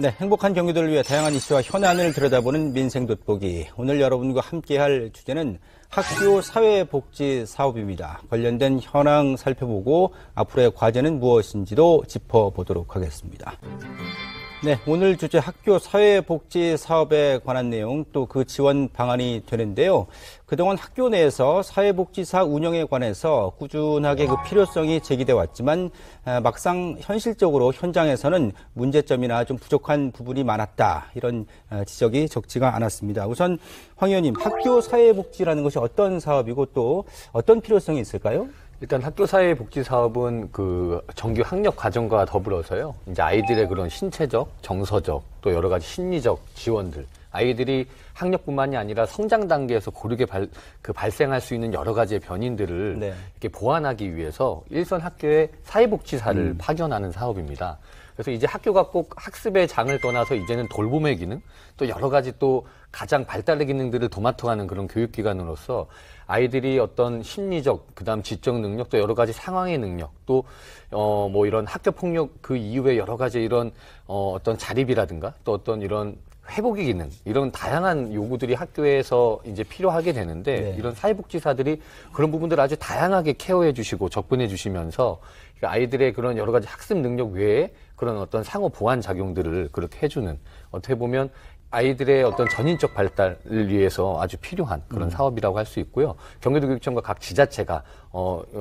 네, 행복한 경기도를 위해 다양한 이슈와 현안을 들여다보는 민생 돋보기. 오늘 여러분과 함께할 주제는 학교 사회복지 사업입니다. 관련된 현황 살펴보고 앞으로의 과제는 무엇인지도 짚어보도록 하겠습니다. 네, 오늘 주제 학교 사회복지 사업에 관한 내용 또 그 지원 방안이 되는데요. 그동안 학교 내에서 사회복지사 운영에 관해서 꾸준하게 그 필요성이 제기돼 왔지만 막상 현실적으로 현장에서는 문제점이나 좀 부족한 부분이 많았다. 이런 지적이 적지가 않았습니다. 우선 황 의원님, 학교 사회복지라는 것이 어떤 사업이고 또 어떤 필요성이 있을까요? 일단 학교 사회복지 사업은 그 정규 학력 과정과 더불어서요. 이제 아이들의 그런 신체적, 정서적, 또 여러 가지 심리적 지원들, 아이들이 학력뿐만이 아니라 성장 단계에서 고르게 발생할 수 있는 여러 가지의 변인들을 이렇게 보완하기 위해서 일선 학교에 사회복지사를 파견하는 사업입니다. 그래서 이제 학교가 꼭 학습의 장을 떠나서 이제는 돌봄의 기능, 또 여러 가지 또 가장 발달의 기능들을 도맡아가는 그런 교육기관으로서 아이들이 어떤 심리적, 그다음 지적 능력, 또 여러 가지 상황의 능력, 또 뭐 이런 학교 폭력 그 이후에 여러 가지 이런 어떤 자립이라든가 또 어떤 이런 회복의 기능, 이런 다양한 요구들이 학교에서 이제 필요하게 되는데 이런 사회복지사들이 그런 부분들을 아주 다양하게 케어해 주시고 접근해 주시면서 아이들의 그런 여러 가지 학습 능력 외에 그런 어떤 상호 보완 작용들을 그렇게 해주는, 어떻게 보면 아이들의 어떤 전인적 발달을 위해서 아주 필요한 그런 사업이라고 할 수 있고요. 경기도교육청과 각 지자체가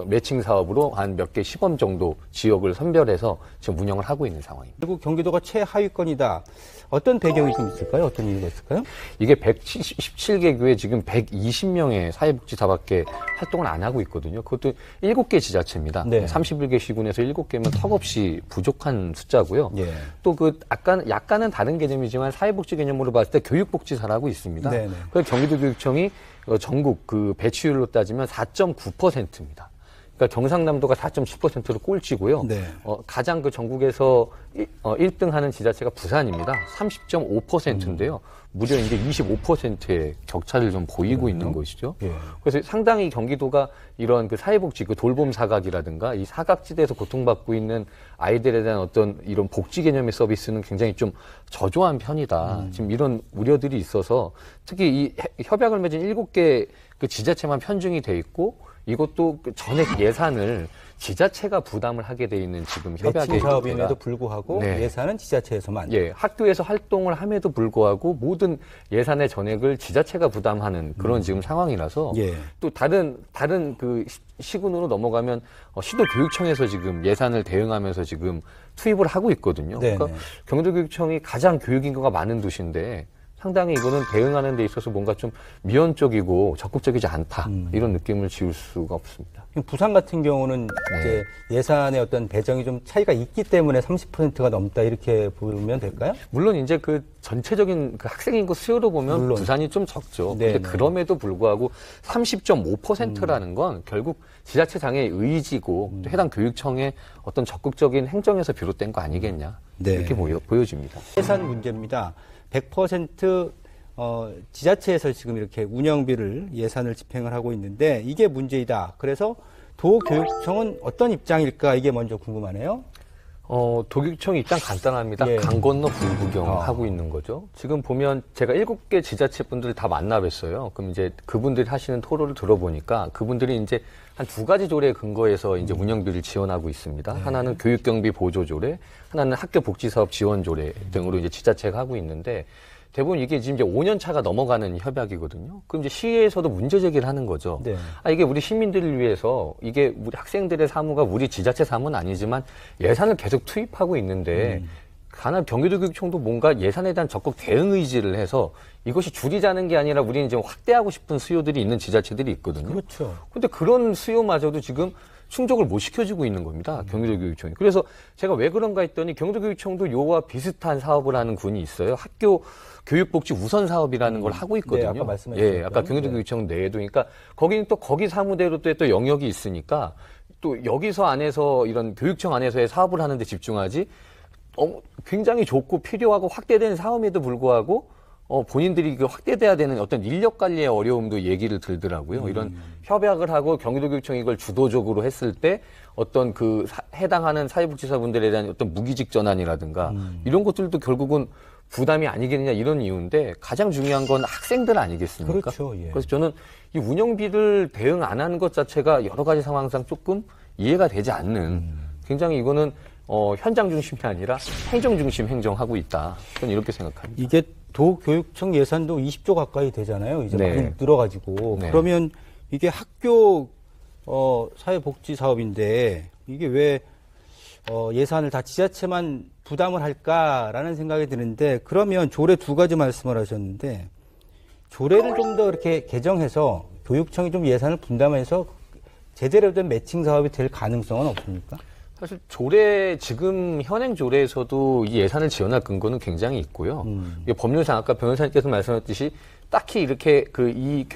매칭 사업으로 한 몇 개 시범 정도 지역을 선별해서 지금 운영을 하고 있는 상황입니다. 그리고 경기도가 최하위권이다. 어떤 배경이 좀 있을까요? 어떤 이유가 있을까요? 이게 117개 교에 지금 120명의 사회복지사밖에 활동을 안 하고 있거든요. 그것도 7개 지자체입니다. 네. 31개 시군에서 7개면 턱없이 부족한 숫자고요. 예. 또 그 약간은 다른 개념이지만 사회복지 개념으로 봤을 때 교육복지사라고 있습니다. 네네. 그래서 경기도교육청이 전국 그 배치율로 따지면 4.9%입니다. 그러니까 경상남도가 4.7%로 꼴찌고요. 네. 가장 그 전국에서 1등 하는 지자체가 부산입니다. 30.5%인데요. 무려 이제 25%의 격차를 좀 보이고 있는 것이죠. 예. 그래서 상당히 경기도가 이런 그 사회복지, 그 돌봄 사각이라든가 이 사각지대에서 고통받고 있는 아이들에 대한 어떤 이런 복지 개념의 서비스는 굉장히 좀 저조한 편이다. 지금 이런 우려들이 있어서 특히 이 협약을 맺은 7개 그 지자체만 편중이 돼 있고 이것도 그 전액 예산을 지자체가 부담을 하게 돼 있는 지금 협약의 사업임에도 불구하고 네. 예산은 지자체에서만. 예, 학교에서 활동을 함에도 불구하고 모든 예산의 전액을 지자체가 부담하는 그런 지금 상황이라서 예. 또 다른 그 시군으로 넘어가면 시도교육청에서 지금 예산을 대응하면서 지금 투입을 하고 있거든요. 네네. 그러니까 경기도교육청이 가장 교육 인구가 많은 도시인데 상당히 이거는 대응하는 데 있어서 뭔가 좀 미온적이고 적극적이지 않다. 이런 느낌을 지울 수가 없습니다. 부산 같은 경우는 이제 예산의 어떤 배정이 좀 차이가 있기 때문에 30%가 넘다 이렇게 보면 될까요? 물론 이제 그 전체적인 그 학생 인구 수요로 보면 물론. 부산이 좀 적죠. 네네. 근데 그럼에도 불구하고 30.5%라는 건 결국 지자체장의 의지고 또 해당 교육청의 어떤 적극적인 행정에서 비롯된 거 아니겠냐. 네. 이렇게 보여집니다. 예산 문제입니다. 100% 지자체에서 지금 이렇게 운영비를 예산을 집행을 하고 있는데 이게 문제이다. 그래서 도교육청은 어떤 입장일까 이게 먼저 궁금하네요. 도교육청 입장 간단합니다. 예. 강 건너 불구경하고 있는 거죠. 지금 보면 제가 7개 지자체 분들 다 만나뵀어요. 그럼 이제 그분들이 하시는 토론을 들어보니까 그분들이 이제 한 2가지 조례에 근거해서 이제 운영비를 지원하고 있습니다. 하나는 교육경비 보조 조례, 하나는 학교 복지사업 지원 조례 등으로 이제 지자체가 하고 있는데 대부분 이게 지금 이제 5년 차가 넘어가는 협약이거든요. 그럼 이제 시에서도 문제 제기를 하는 거죠. 네. 이게 우리 시민들을 위해서 이게 우리 학생들의 사무가 우리 지자체 사무는 아니지만 예산을 계속 투입하고 있는데 간혹 경기도교육청도 뭔가 예산에 대한 적극 대응 의지를 해서 이것이 줄이자는 게 아니라 우리는 이제 확대하고 싶은 수요들이 있는 지자체들이 있거든요. 그렇죠. 근데 그런 수요마저도 지금 충족을 못 시켜주고 있는 겁니다. 경기도교육청이. 그래서 제가 왜 그런가 했더니 경기도교육청도 요와 비슷한 사업을 하는 군이 있어요. 학교 교육복지 우선 사업이라는 걸 하고 있거든요. 네, 아까 말씀하셨죠. 예, 아까 경기도교육청 내에도. 그러니까 거기는 또 거기 사무대로 또 영역이 있으니까 또 여기서 안에서 이런 교육청 안에서의 사업을 하는데 집중하지 굉장히 좋고 필요하고 확대된 사업에도 불구하고 본인들이 그 확대돼야 되는 어떤 인력 관리의 어려움도 얘기를 들더라고요. 이런 협약을 하고 경기도교육청이 이걸 주도적으로 했을 때 어떤 그 해당하는 사회복지사분들에 대한 어떤 무기직 전환이라든가 이런 것들도 결국은 부담이 아니겠느냐 이런 이유인데 가장 중요한 건 학생들 아니겠습니까? 그렇죠. 예. 그래서 저는 이 운영비를 대응 안 하는 것 자체가 여러 가지 상황상 조금 이해가 되지 않는 굉장히 이거는 현장 중심이 아니라 행정 중심 행정하고 있다. 저는 이렇게 생각합니다. 이게 도교육청 예산도 20조 가까이 되잖아요. 이제 네. 많이 늘어가지고. 네. 그러면 이게 학교 사회복지 사업인데 이게 왜 예산을 다 지자체만 부담을 할까라는 생각이 드는데 그러면 조례 두 가지 말씀을 하셨는데 조례를 좀 더 이렇게 개정해서 교육청이 좀 예산을 분담해서 제대로 된 매칭 사업이 될 가능성은 없습니까? 사실 지금 현행 조례에서도 이 예산을 지원할 근거는 굉장히 있고요. 이게 법률상 아까 변호사님께서 말씀하셨듯이 딱히 이렇게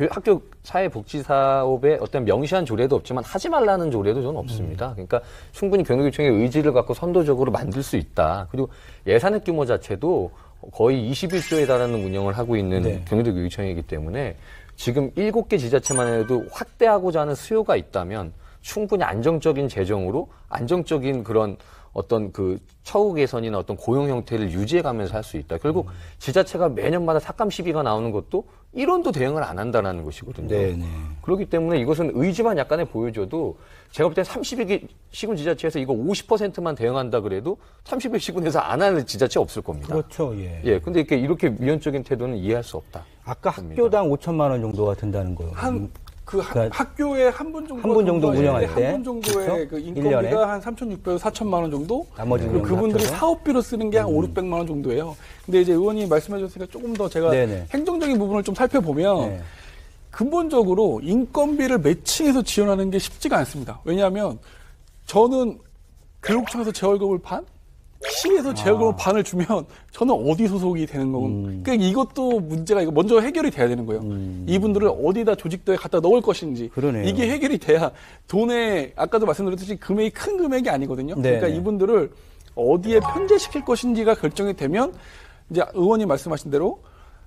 학교 사회복지사업에 어떤 명시한 조례도 없지만 하지 말라는 조례도 저는 없습니다. 그러니까 충분히 경기도교육청의 의지를 갖고 선도적으로 만들 수 있다. 그리고 예산의 규모 자체도 거의 21조에 달하는 운영을 하고 있는 네. 경기도교육청이기 때문에 지금 7개 지자체만 해도 확대하고자 하는 수요가 있다면 충분히 안정적인 재정으로 안정적인 그런 어떤 그 처우 개선이나 어떤 고용 형태를 유지해 가면서 할 수 있다. 결국 지자체가 매년마다 삭감 시비가 나오는 것도 1원도 대응을 안 한다는 것이거든요. 네네. 그렇기 때문에 이것은 의지만 약간의 보여줘도 제가 볼 때 30일 시군 지자체에서 이거 50%만 대응한다 그래도 30일 시군에서 안 하는 지자체 없을 겁니다. 그렇죠. 예. 예, 근데 이렇게 위헌적인 태도는 이해할 수 없다. 아까 봅니다. 학교당 5천만 원 정도가 든다는 거예요. 그러니까 학교에 한 분 정도 한분 정도 운영할 때. 한 분 정도의 그렇죠? 그 1년에? 인건비가 한 3,600에서 4천만 원 정도. 나머지 그리고 운영을 그분들이 합쳐서? 사업비로 쓰는 게 한 5, 600만 원 정도예요. 근데 이제 의원님이 말씀해 주셨으니까 조금 더 제가 네네. 행정적인 부분을 좀 살펴보면 네. 근본적으로 인건비를 매칭해서 지원하는 게 쉽지가 않습니다. 왜냐하면 저는 교육청에서 제 월급을 반? 시에서 제 월급을 반을 주면 저는 어디 소속이 되는 거고. 그러니까 이것도 문제가 이거 먼저 해결이 돼야 되는 거예요. 이분들을 어디다 조직도에 갖다 넣을 것인지. 그러네요. 이게 해결이 돼야 돈에 아까도 말씀드렸듯이 금액이 큰 금액이 아니거든요. 네네. 그러니까 이분들을 어디에 편제시킬 것인지가 결정이 되면 이제 의원님 말씀하신 대로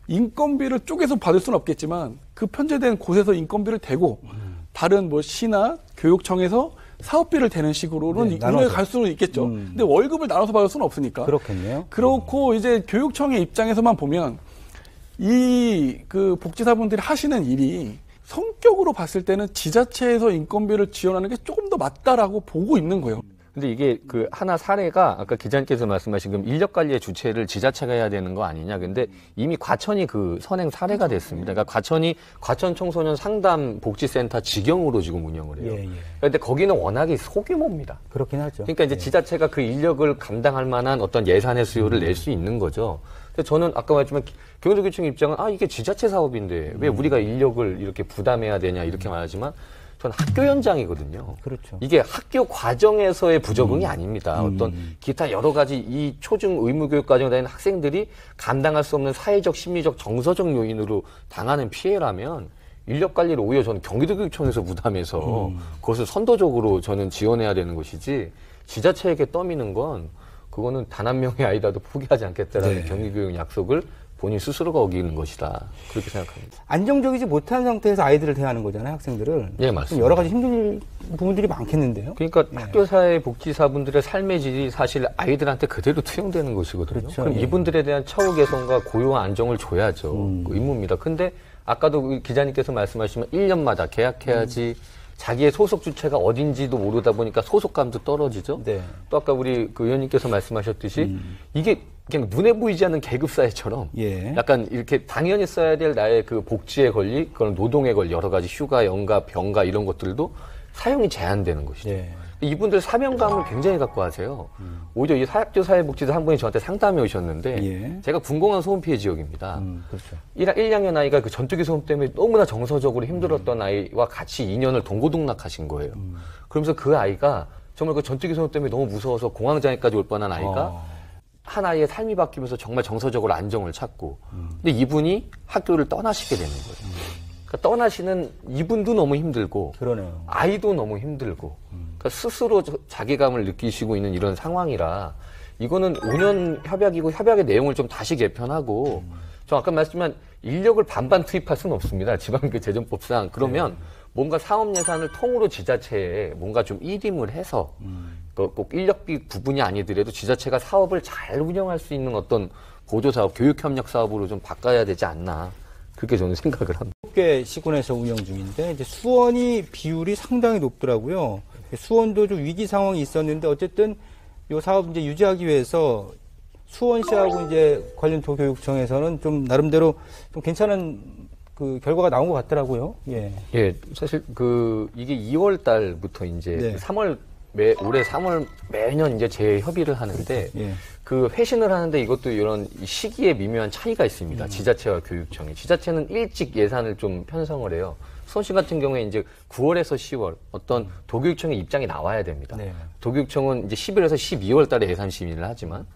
인건비를 쪼개서 받을 수는 없겠지만 그 편제된 곳에서 인건비를 대고 다른 뭐 시나 교육청에서 사업비를 대는 식으로는 네, 운영에 나눠서. 갈 수는 있겠죠. 근데 월급을 나눠서 받을 수는 없으니까. 그렇겠네요. 그렇고 이제 교육청의 입장에서만 보면 이 그 복지사분들이 하시는 일이 성격으로 봤을 때는 지자체에서 인건비를 지원하는 게 조금 더 맞다라고 보고 있는 거예요. 근데 이게 하나 사례가 아까 기자님께서 말씀하신 그 인력 관리의 주체를 지자체가 해야 되는 거 아니냐. 근데 이미 과천이 선행 사례가 됐습니다. 그러니까 과천 청소년 상담 복지센터 직영으로 지금 운영을 해요. 예, 예. 그런데 거기는 워낙에 소규모입니다. 그렇긴 하죠. 그러니까 이제 지자체가 그 인력을 감당할 만한 어떤 예산의 수요를 낼 수 있는 거죠. 근데 저는 아까 말했지만 경기도교육청 입장은 이게 지자체 사업인데 왜 우리가 인력을 이렇게 부담해야 되냐 이렇게 말하지만 전 학교 현장이거든요. 그렇죠. 이게 학교 과정에서의 부적응이 아닙니다. 어떤 기타 여러 가지 이 초중 의무교육 과정에 다니는 학생들이 감당할 수 없는 사회적, 심리적, 정서적 요인으로 당하는 피해라면 인력 관리를 오히려 저는 경기도교육청에서 부담해서 그것을 선도적으로 저는 지원해야 되는 것이지 지자체에게 떠미는 건 그거는 단 한 명의 아이라도 포기하지 않겠다라는 네. 경기교육 약속을 본인 스스로가 어기는 것이다. 그렇게 생각합니다. 안정적이지 못한 상태에서 아이들을 대하는 거잖아요, 학생들을. 예, 좀 맞습니다. 여러 가지 힘든 부분들이 많겠는데요. 그러니까 학교사회 복지사분들의 삶의 질이 사실 아이들한테 그대로 투영되는 것이거든요. 그렇죠. 그럼 예. 이분들에 대한 처우 개선과 고용 안정을 줘야죠. 그 의무입니다. 근데 아까도 기자님께서 말씀하시면 1년마다 계약해야지 자기의 소속 주체가 어딘지도 모르다 보니까 소속감도 떨어지죠. 네. 또 아까 우리 의원님께서 말씀하셨듯이 이게 그냥 눈에 보이지 않는 계급사회처럼 예. 약간 이렇게 당연히 써야 될 나의 그 복지의 권리, 그런 노동의 권리, 여러 가지 휴가, 연가, 병가 이런 것들도 사용이 제한되는 것이죠. 예. 이분들 사명감을 굉장히 갖고 하세요. 오히려 이 학교 사회복지사 한 분이 저한테 상담해 오셨는데 예. 제가 군공항 소음 피해 지역입니다. 그렇죠. 1학년 아이가 그 전투기 소음 때문에 너무나 정서적으로 힘들었던 아이와 같이 2년을 동고동락하신 거예요. 그러면서 그 아이가 정말 그 전투기 소음 때문에 너무 무서워서 공황장애까지 올 뻔한 아이가 한 아이의 삶이 바뀌면서 정말 정서적으로 안정을 찾고 근데 이분이 학교를 떠나시게 되는 거예요. 그러니까 떠나시는 이분도 너무 힘들고 그러네요. 아이도 너무 힘들고 그러니까 스스로 자괴감을 느끼시고 있는 이런 상황이라 이거는 운영 협약이고 협약의 내용을 좀 다시 개편하고 저 아까 말씀한 인력을 반반 투입할 수는 없습니다. 지방재정법상. 그러면 뭔가 사업 예산을 통으로 지자체에 뭔가 좀 일임을 해서 꼭 인력비 부분이 아니더라도 지자체가 사업을 잘 운영할 수 있는 어떤 보조사업, 교육협력사업으로 좀 바꿔야 되지 않나. 그렇게 저는 생각을 합니다. 7개 시군에서 운영 중인데 이제 수원이 비율이 상당히 높더라고요. 수원도 좀 위기 상황이 있었는데 어쨌든 이 사업 이제 유지하기 위해서 수원시하고 이제 관련 도교육청에서는 좀 나름대로 좀 괜찮은 그 결과가 나온 것 같더라고요. 예. 예, 사실 이게 2월 달부터 이제 네. 3월 올해 3월 매년 이제 재협의를 하는데 예. 그 회신을 하는데 이것도 이런 시기에 미묘한 차이가 있습니다. 지자체와 교육청이. 지자체는 일찍 예산을 좀 편성을 해요. 수원시 같은 경우에 이제 9월에서 10월 어떤 도교육청의 입장이 나와야 됩니다. 네. 도교육청은 이제 11월에서 12월 달에 예산 심의를 하지만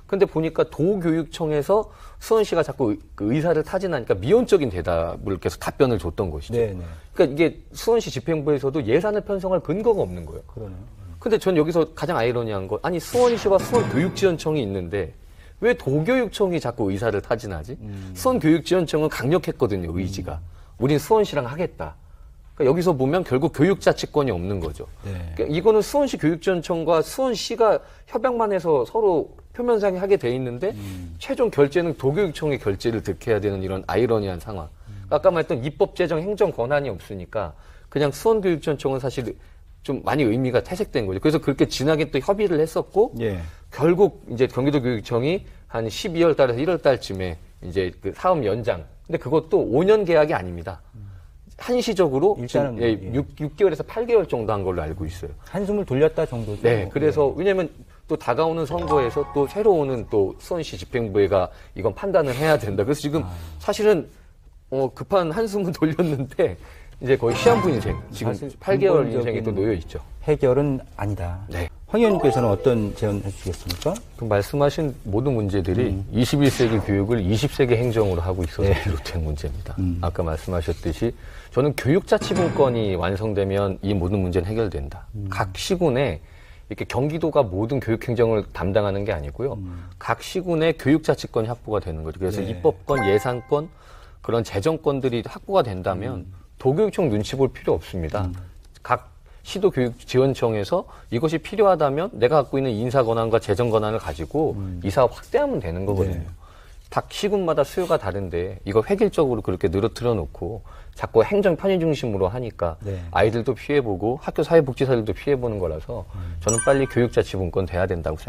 근데 보니까 도교육청에서 수원시가 자꾸 그 의사를 타진하니까 미온적인 대답을 계속 답변을 줬던 것이죠. 네네. 그러니까 이게 수원시 집행부에서도 예산을 편성할 근거가 없는 거예요. 그러네요. 근데 전 여기서 가장 아이러니한 건 아니 수원시와 수원교육지원청이 있는데 왜 도교육청이 자꾸 의사를 타진하지? 수원교육지원청은 강력했거든요, 의지가. 우린 수원시랑 하겠다. 그러니까 여기서 보면 결국 교육자치권이 없는 거죠. 네. 그러니까 이거는 수원시 교육지원청과 수원시가 협약만 해서 서로 표면상에 하게 돼 있는데 최종 결제는 도교육청의 결제를 득해야 되는 이런 아이러니한 상황. 아까 말했던 입법재정 행정 권한이 없으니까 그냥 수원교육지원청은 사실 좀 많이 의미가 퇴색된 거죠. 그래서 그렇게 진하게 또 협의를 했었고 예. 결국 이제 경기도교육청이 한 12월 달에서 1월 달쯤에 이제 그 사업 연장. 근데 그것도 5년 계약이 아닙니다. 한시적으로 일단은 지금 6개월에서 8개월 정도 한 걸로 알고 있어요. 한숨을 돌렸다 정도죠. 네, 그래서 왜냐면 또 다가오는 선거에서 또 새로 오는 또 수원시 집행부가 이건 판단을 해야 된다. 그래서 지금 사실은 급한 한숨을 돌렸는데 이제 거의 시한부 인생, 지금 사실 8개월 인생이 근본적인 또 놓여 있죠. 해결은 아니다. 네. 황 의원님께서는 어떤 제언 해주시겠습니까? 그 말씀하신 모든 문제들이 21세기 교육을 20세기 행정으로 하고 있어서 네. 비롯된 문제입니다. 아까 말씀하셨듯이 저는 교육자치분권이 완성되면 이 모든 문제는 해결된다. 각 시군에 이렇게 경기도가 모든 교육행정을 담당하는 게 아니고요. 각 시군의 교육자치권이 확보가 되는 거죠. 그래서 네. 입법권, 예산권, 그런 재정권들이 확보가 된다면 도교육청 눈치 볼 필요 없습니다. 각 시도교육지원청에서 이것이 필요하다면 내가 갖고 있는 인사 권한과 재정 권한을 가지고 이 사업 확대하면 되는 거거든요. 네. 각 시군마다 수요가 다른데 이거 획일적으로 그렇게 늘어뜨려 놓고 자꾸 행정 편의 중심으로 하니까 네. 아이들도 피해보고 학교 사회복지사들도 피해보는 거라서 저는 빨리 교육자치분권 돼야 된다고 생각합니다.